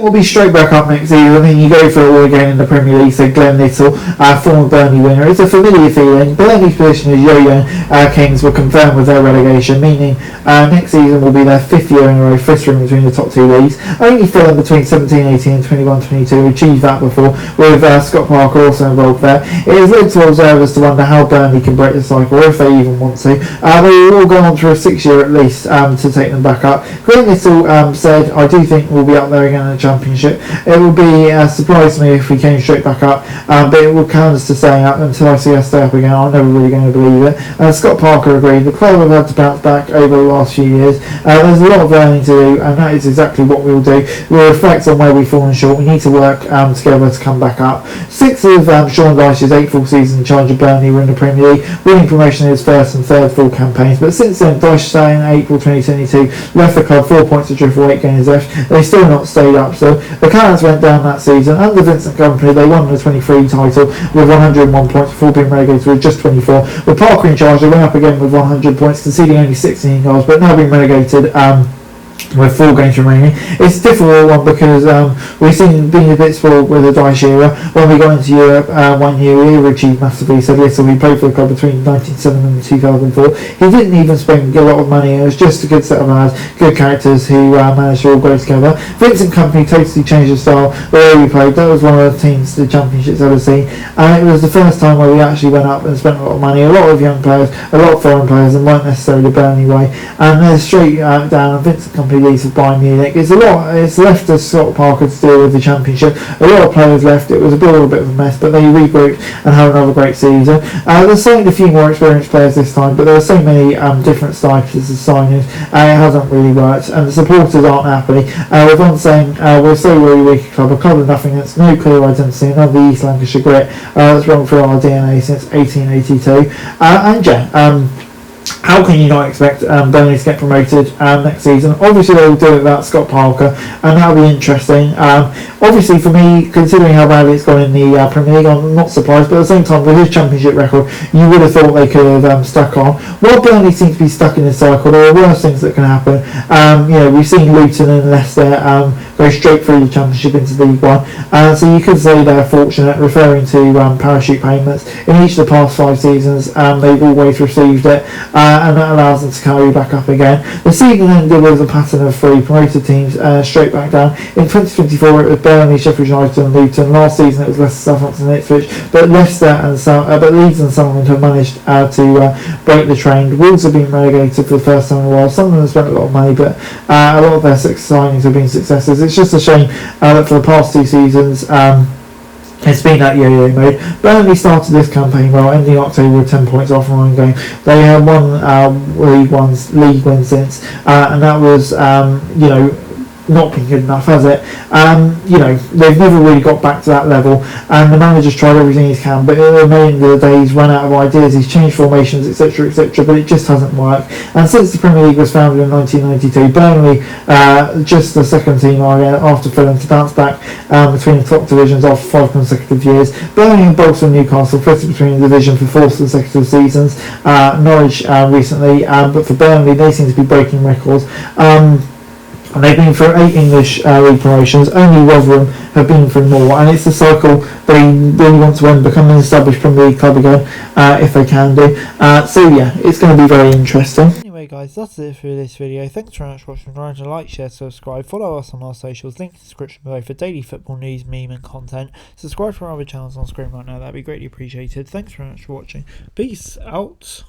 think we'll be straight back up next season. I mean, you go for it all again in the Premier League. So Glenn Little, former Burnley winner, it's a familiar feeling. Burnley's position as yo-yo kings will confirm with their relegation, meaning next season will be their 5th year in a row frittering between the top 2 leagues. Only Fulham between 17-18 and 21-22 achieved that before, with Scott Parker also involved there. It has led to observers to wonder how Burnley can break the cycle, or if they even want to. They will go on for a 6 year at least to take them back up. Glenn Little said, I do think we'll be up there again in the Championship. It would be a surprise to me if we came straight back up, but it will count us to staying up until I see us stay up again. I'm never really going to believe it. Scott Parker agreed. The club have had to bounce back over the last few years. There's a lot of learning to do, and that is exactly what we'll do. We'll reflect on where we've fallen short. We need to work together to come back up. 6 of Sean Dyche's 8 full seasons in charge of Burnley were in the Premier League, winning promotion in his first and third full campaigns. But since then, Dyche in April 2022 left the club 4 points adrift for 8 games left. They still not stayed up. So the Cannons went down that season. Under Vincent Company, they won the 23 title with 101 points before being relegated with just 24. With Parker in charge, they went up again with 100 points, conceding only 16 goals, but now being relegated with 4 games remaining. It's a difficult one because we've seen being a bit spoiled with the Dyche era. When we got into Europe, 1 year we overachieved massively. Said Little, he played for the club between 1997 and 2004. He didn't even spend a lot of money. It was just a good set of lads, good characters who managed to all go together. Vincent Company totally changed the style, the way we played. That was one of the teams the Championship's ever seen, and it was the first time where we actually went up and spent a lot of money. A lot of young players, a lot of foreign players, and weren't necessarily the Burnley way. And they're straight down, and Vincent Company leads with Bayern Munich. It's left to Scott Parker to deal with the Championship. A lot of players left. It was a bit of a mess, but they regrouped and had another great season. They signed a few more experienced players this time, but there are so many different styles of signings. It hasn't really worked, and the supporters aren't happy. With one saying, we're so really weak a club of nothingness, no clear identity, another East Lancashire grit that's run through our DNA since 1882. How can you not expect Burnley to get promoted next season? Obviously they will do it without Scott Parker, and that'll be interesting. Obviously for me, considering how badly it's gone in the Premier League, I'm not surprised, but at the same time with his Championship record, you would have thought they could have stuck on. While Burnley seems to be stuck in this cycle, there are worse things that can happen. We've seen Luton and Leicester go straight through the Championship into League One, so you could say they're fortunate, referring to parachute payments. In each of the past 5 seasons, they've always received it, and that allows them to carry back up again. The season ended with a pattern of 3 promoted teams straight back down. In 2024 it was Burnley, Sheffield United and Luton. Last season it was Leicester, Southampton and Ipswich, but Leeds and Sunderland have managed to break the trend. Wolves have been relegated for the first time in a while. Sunderland have spent a lot of money, but a lot of their signings have been successes. It's just a shame that for the past 2 seasons it's been that yo-yo mode. Burnley started this campaign well, ending October with 10 points off one game. They have won league win since, and that was not been good enough, has it? They've never really got back to that level, and the manager's tried everything he can, but at the end of the day he's run out of ideas. He's changed formations, etc, but it just hasn't worked. And since the Premier League was founded in 1992, Burnley just the second team after Fulham to bounce back between the top divisions after 5 consecutive years. Burnley and Bolton and Newcastle flitted between the division for 4 consecutive seasons. Norwich recently, but for Burnley they seem to be breaking records. And they've been through 8 English league promotions. Only Rotherham have been through more, and it's the cycle they really want to end, become an established Premier League club again, if they can do. It's going to be very interesting. Anyway guys, that's it for this video. Thanks very much for watching. Remember to like, share, subscribe, follow us on our socials, link in the description below for daily football news, meme and content. Subscribe to our other channels on screen right now, that'd be greatly appreciated. Thanks very much for watching. Peace out.